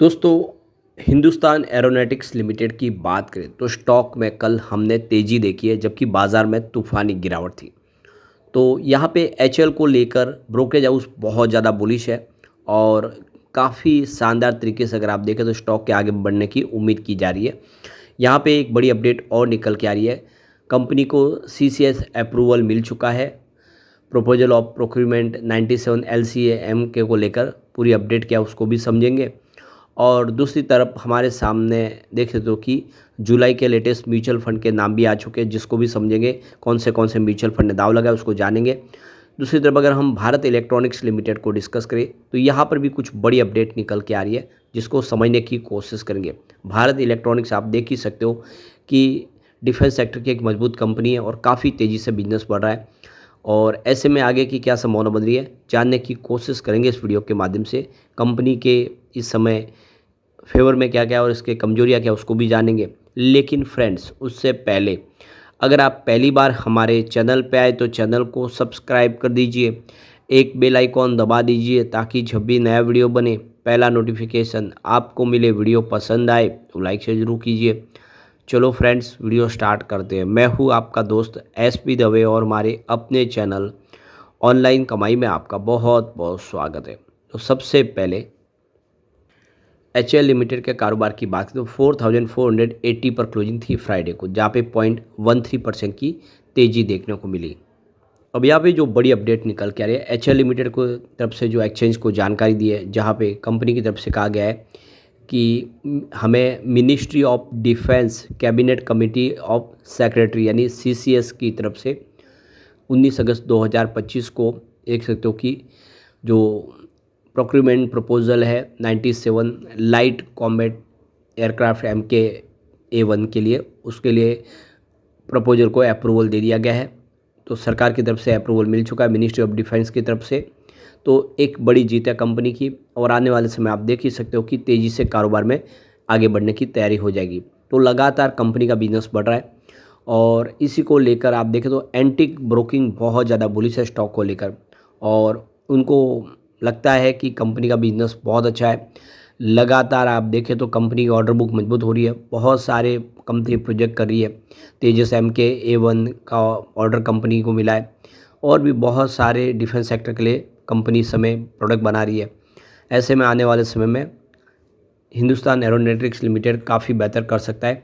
दोस्तों, Hindustan aeronautics limited की बात करें तो स्टॉक में कल हमने तेज़ी देखी है, जबकि बाज़ार में तूफ़ानी गिरावट थी। तो यहाँ पे एचएल को लेकर ब्रोकरेज हाउस बहुत ज़्यादा बुलिश है और काफ़ी शानदार तरीके से अगर आप देखें तो स्टॉक के आगे बढ़ने की उम्मीद की जा रही है। यहाँ पे एक बड़ी अपडेट और निकल के आ रही है। कंपनी को सीसीएस अप्रूवल मिल चुका है। प्रपोजल ऑफ प्रोक्यूरमेंट 97 एलसीएएम के को लेकर पूरी अपडेट क्या है उसको भी समझेंगे। और दूसरी तरफ हमारे सामने देखें तो कि जुलाई के लेटेस्ट म्यूचुअल फंड के नाम भी आ चुके हैं, जिसको भी समझेंगे कौन से म्यूचुअल फंड ने दाव लगाया उसको जानेंगे। दूसरी तरफ अगर हम भारत इलेक्ट्रॉनिक्स लिमिटेड को डिस्कस करें तो यहाँ पर भी कुछ बड़ी अपडेट निकल के आ रही है, जिसको समझने की कोशिश करेंगे। भारत इलेक्ट्रॉनिक्स आप देख ही सकते हो कि डिफेंस सेक्टर की एक मजबूत कंपनी है और काफ़ी तेज़ी से बिजनेस बढ़ रहा है। और ऐसे में आगे की क्या संभावना बन रही है जानने की कोशिश करेंगे इस वीडियो के माध्यम से। कंपनी के इस समय फेवर में क्या क्या और इसके कमजोरियाँ क्या उसको भी जानेंगे। लेकिन फ्रेंड्स, उससे पहले अगर आप पहली बार हमारे चैनल पे आए तो चैनल को सब्सक्राइब कर दीजिए, एक बेल आइकॉन दबा दीजिए ताकि जब भी नया वीडियो बने पहला नोटिफिकेशन आपको मिले। वीडियो पसंद आए तो लाइक से ज़रूर कीजिए। चलो फ्रेंड्स, वीडियो स्टार्ट करते हैं। मैं हूँ आपका दोस्त एसपी दवे और हमारे अपने चैनल ऑनलाइन कमाई में आपका बहुत बहुत स्वागत है। तो सबसे पहले एचएल लिमिटेड के कारोबार की बात करें तो 4480 पर क्लोजिंग थी फ्राइडे को, जहाँ पे 0.13% की तेज़ी देखने को मिली। अब यहाँ पे जो बड़ी अपडेट निकल के आ रही है, एचएल लिमिटेड को तरफ से जो एक्सचेंज को जानकारी दी है, जहाँ पे कंपनी की तरफ से कहा गया है कि हमें ministry of defence cabinet committee of secretary यानी सीसीएस की तरफ से 19 अगस्त 2025 को देख सकते हो कि जो प्रोक्यूरमेंट प्रपोजल है 97 लाइट कॉम्बैट एयरक्राफ्ट MK-A1 के लिए, उसके लिए प्रपोजल को अप्रूवल दे दिया गया है। तो सरकार की तरफ से अप्रूवल मिल चुका है मिनिस्ट्री ऑफ डिफेंस की तरफ से। तो एक बड़ी जीत है कंपनी की और आने वाले समय आप देख ही सकते हो कि तेज़ी से कारोबार में आगे बढ़ने की तैयारी हो जाएगी। तो लगातार कंपनी का बिजनेस बढ़ रहा है और इसी को लेकर आप देखें तो एंटिक ब्रोकिंग बहुत ज़्यादा बुलिश है स्टॉक को लेकर और उनको लगता है कि कंपनी का बिजनेस बहुत अच्छा है। लगातार आप देखें तो कंपनी की ऑर्डर बुक मजबूत हो रही है, बहुत सारे कंपनी प्रोजेक्ट कर रही है। तेजस MK-A1 का ऑर्डर कंपनी को मिला है और भी बहुत सारे डिफेंस सेक्टर के लिए कंपनी इस समय प्रोडक्ट बना रही है। ऐसे में आने वाले समय में हिंदुस्तान एरोनॉटिक्स लिमिटेड काफ़ी बेहतर कर सकता है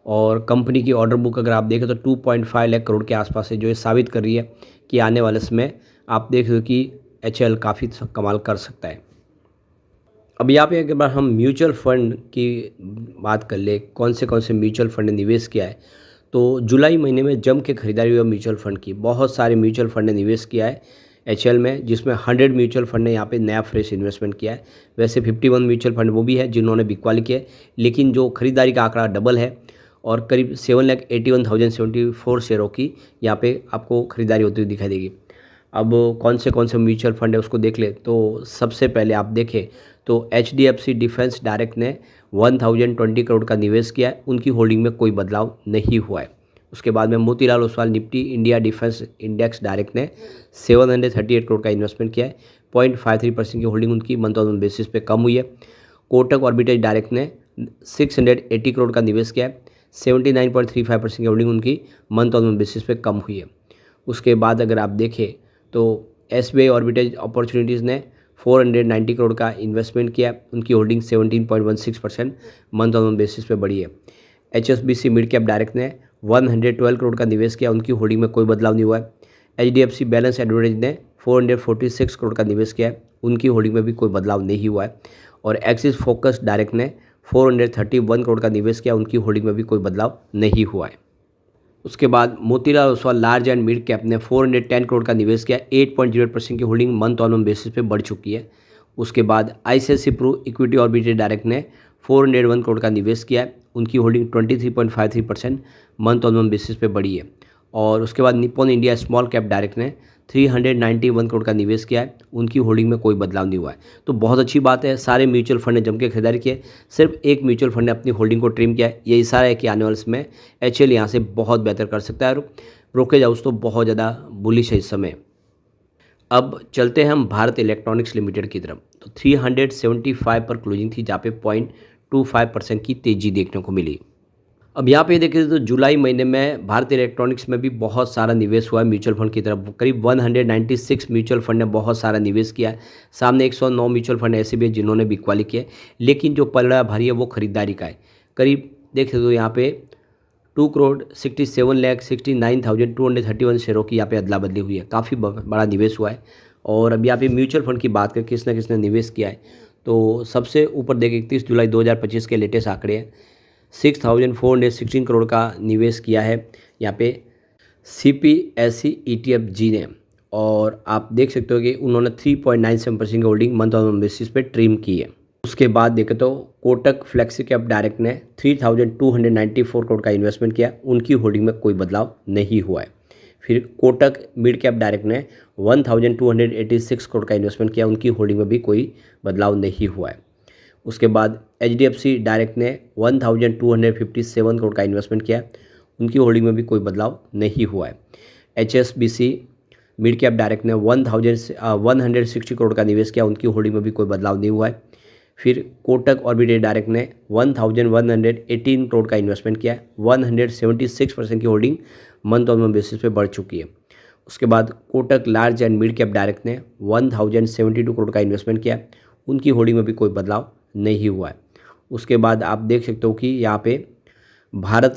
और कंपनी की ऑर्डर बुक अगर आप देखें तो 2.5 लाख करोड़ के आसपास है, जो ये साबित कर रही है कि आने वाले समय आप देख रहे हो कि एचएल काफ़ी कमाल कर सकता है। अब यहाँ पे अगर हम म्यूचुअल फंड की बात कर ले, कौन से म्यूचुअल फंड ने निवेश किया है, तो जुलाई महीने में जम के खरीदारी हुई म्यूचुअल फंड की। बहुत सारे म्यूचुअल फंड ने निवेश किया है एचएल में, जिसमें 100 म्यूचुअल फंड ने यहाँ पे नया फ्रेश इन्वेस्टमेंट किया है। वैसे 51 म्यूचुअल फंड वो भी है जिन्होंने बिकवाली किया है, लेकिन जो खरीदारी का आंकड़ा डबल है और करीब 7,81,074 शेयरों की यहाँ पे आपको खरीदारी होती हुई दिखाई देगी। अब कौन से म्यूचुअल फंड है उसको देख ले तो सबसे पहले आप देखें तो HDFC डिफेंस डायरेक्ट ने 1020 करोड़ का निवेश किया है, उनकी होल्डिंग में कोई बदलाव नहीं हुआ है। उसके बाद में Motilal Oswal Nifty India defence index direct ने 738 करोड़ का इन्वेस्टमेंट किया है। 0.53% की होल्डिंग उनकी मंथ ऑन बेसिस पे कम हुई है। कोटक ऑर्बिटेज डायरेक्ट ने 680 करोड़ का निवेश किया है। 79.35% की होल्डिंग उनकी मंथ ऑन बेसिस पे कम हुई है। उसके बाद अगर आप देखें तो SBI ऑर्बिटेज अपॉर्चुनिटीज़ ने 490 करोड़ का इन्वेस्टमेंट किया, उनकी होल्डिंग 17.16% मंथ ऑन बेसिस पे बढ़ी है। HSBC मिड कैप डायरेक्ट ने 112 करोड़ का निवेश किया, उनकी होल्डिंग में कोई बदलाव नहीं हुआ है। HDFC बैलेंस एडवर्टाइज ने 446 करोड़ का निवेश किया है, उनकी होल्डिंग में भी कोई बदलाव नहीं हुआ है। और एक्सिस फोकस डायरेक्ट ने 431 करोड़ का निवेश किया, उनकी होल्डिंग में भी कोई बदलाव नहीं हुआ है। उसके बाद Motilal Oswal large and mid cap ने 410 करोड़ का निवेश किया, 8.0% की होल्डिंग मंथ ऑन बेसिस पे बढ़ चुकी है। उसके बाद ICICI प्रू इक्विटी ऑर्बिटेज डायरेक्ट ने 401 करोड़ का निवेश किया है, उनकी होल्डिंग 23.53% मंथ ऑन बेसिस पे बढ़ी है। और उसके बाद Nippon India small cap direct ने 391 करोड़ का निवेश किया है, उनकी होल्डिंग में कोई बदलाव नहीं हुआ है। तो बहुत अच्छी बात है, सारे म्यूचुअल फंड ने जम के खरीदारी की है, सिर्फ एक म्यूचुअल फंड ने अपनी होल्डिंग को ट्रिम किया है। ये इशारा है कि आने वाले समय एचएल यहाँ से बहुत बेहतर कर सकता है और ब्रोकरेज हाउस तो बहुत ज़्यादा बुलिश है इस समय। अब चलते हैं हम भारत इलेक्ट्रॉनिक्स लिमिटेड की तरफ। तो 375 पर क्लोजिंग थी, जहाँ पे 0.25% की तेज़ी देखने को मिली। अब यहाँ पे देखें तो जुलाई महीने में भारतीय इलेक्ट्रॉनिक्स में भी बहुत सारा निवेश हुआ है म्यूचुअल फंड की तरफ। करीब 196 म्यूचुअल फंड ने बहुत सारा निवेश किया है। सामने 109 म्यूचुअल फंड ऐसे भी है जिन्होंने बिकवाली किया है, लेकिन जो पलड़ा भारी है वो खरीदारी का है। करीब देखें तो यहाँ पे 2,67,69,231 शेयरों की यहाँ पे अदला बदली हुई है। काफ़ी बड़ा निवेश हुआ है। और अब यहाँ पे म्यूचुअल फंड की बात करें किसने किसने निवेश किया है, तो सबसे ऊपर देखें 31 जुलाई 2025 के लेटेस्ट आंकड़े हैं। 6,416 करोड़ का निवेश किया है यहाँ पे CPSE ETF जी ने। और आप देख सकते हो कि उन्होंने 3.97% की holding month on month basis पे ट्रिम की है। उसके बाद देखें तो कोटक फ्लेक्सी कैप डायरेक्ट ने 3,294 करोड़ का इन्वेस्टमेंट किया, उनकी होल्डिंग में कोई बदलाव नहीं हुआ है। फिर कोटक मिड कैप डायरेक्ट ने 1,286 करोड़ का इन्वेस्टमेंट किया, उनकी होल्डिंग में भी कोई बदलाव नहीं हुआ है। उसके बाद HDFC डायरेक्ट ने 1,257 करोड़ का इन्वेस्टमेंट किया, उनकी होल्डिंग में भी कोई बदलाव नहीं हुआ है। HSBC मिड कैप डायरेक्ट ने 160 करोड़ का निवेश किया, उनकी होल्डिंग में भी कोई बदलाव नहीं हुआ है। फिर कोटक ऑर्बिटल डायरेक्ट ने 1,118 करोड़ का इन्वेस्टमेंट किया, 176% की holding month on month basis पे बढ़ चुकी है। उसके बाद Kotak large and mid cap direct ने 1,072 करोड़ का इन्वेस्टमेंट किया, उनकी होल्डिंग में भी कोई बदलाव नहीं हुआ है। उसके बाद आप देख सकते हो कि यहाँ पे भारत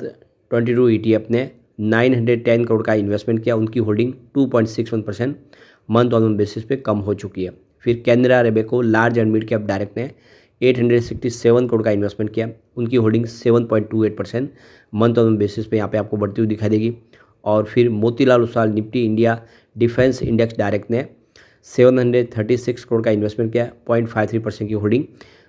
22 ETF ने 910 करोड़ का इन्वेस्टमेंट किया, उनकी holding 2.61% month on month basis पे कम हो चुकी है। फिर Canara Robeco large and mid cap direct ने 867 करोड़ का इन्वेस्टमेंट किया, उनकी holding 7.28% month on month basis पे यहाँ पे आपको बढ़ती हुई दिखाई देगी। और फिर Motilal Oswal Nifty India defence index direct ने 736 करोड़ का इन्वेस्टमेंट किया, 0.53% की होल्डिंग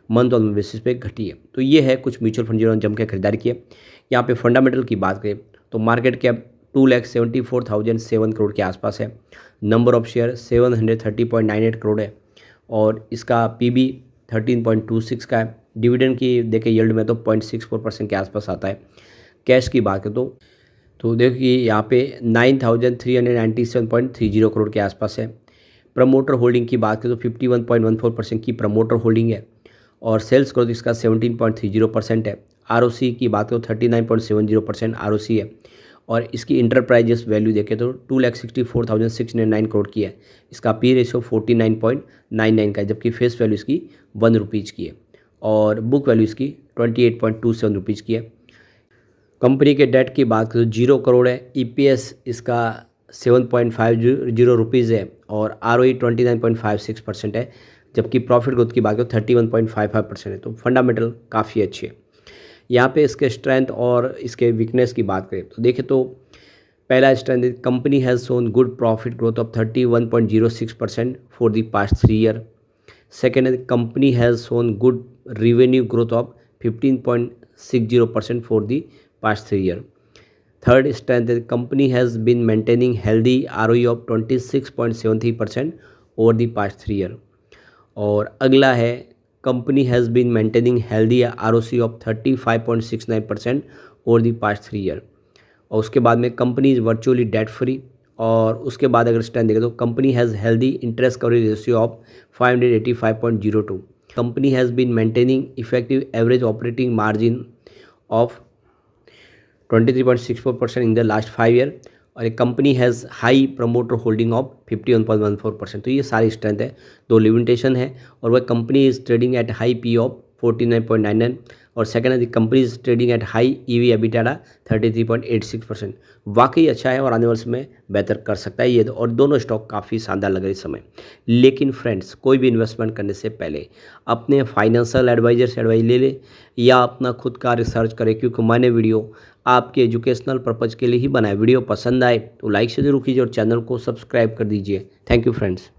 मंथ ऑन बेसिस पे घटी है। तो ये है कुछ म्यूचुअल फंड जिन्होंने जम के खरीदारी की है। यहाँ पे फंडामेंटल की बात करें तो मार्केट कैप 2,74,007 करोड़ के आसपास है। नंबर ऑफ शेयर 730.98 करोड़ है और इसका PB 13.26 का है। डिविडेंड की देखें यील्ड में तो 0.64% के आसपास आता है। कैश की बात करें तो देखिए यहाँ पे 9,397.30 करोड़ के आसपास है। प्रमोटर होल्डिंग की बात करें तो 51.14% की प्रमोटर होल्डिंग है और सेल्स ग्रोथ इसका 17.30% है। ROC की बात करें तो 39.70% ROC है और इसकी इंटरप्राइजेस वैल्यू देखें तो 2,64,609 करोड़ की है। इसका P रेशियो 49.99 का है, जबकि फेस वैल्यू इसकी ₹1 की है और बुक वैल्यू इसकी 28.27 रुपीज़ की है। कंपनी के डेट की बात करें तो 0 करोड़ है। EPS इसका 7.50 रुपीज़ है और ROE 29.56% है, जबकि प्रॉफिट ग्रोथ की बात करें 31.55% है। तो फंडामेंटल काफ़ी अच्छी है। यहाँ पे इसके स्ट्रेंथ और इसके वीकनेस की बात करें तो देखें तो पहला strength company has shown good profit growth of 31.06% for the past 3 year. Second है company has shown good revenue growth of 15.60% for the past 3 years. Third strength, the company has been maintaining healthy ROE of 26.73% over the past 3 years. और अगला है company has been maintaining healthy ROC of 35.69% over the past 3 year. और उसके बाद में company is virtually debt free. और उसके बाद अगर स्टैंड देखें तो company has healthy interest coverage ratio of 585.02। Company has been maintaining effective average operating margin of 23.64% in the last 5 year. और एक company has high promoter holding of 51.14%। तो ये सारी स्ट्रेंथ है। 2 लिमिटेशन है और वह company is trading at high P of 49.99 और सेकंड है the company is trading at high EV EBITDA 33.86%। वाकई अच्छा है और आने वाले समय बेहतर कर सकता है ये और दोनों स्टॉक काफ़ी शानदार लग रहे इस समय। लेकिन फ्रेंड्स, कोई भी इन्वेस्टमेंट करने से पहले अपने फाइनेंशियल एडवाइजर से एडवाइस ले ले या अपना खुद का रिसर्च करें, क्योंकि मैंने वीडियो आपके एजुकेशनल पर्पज़ के लिए ही बनाया। वीडियो पसंद आए तो लाइक से जरूर कीजिए और चैनल को सब्सक्राइब कर दीजिए। Thank you friends.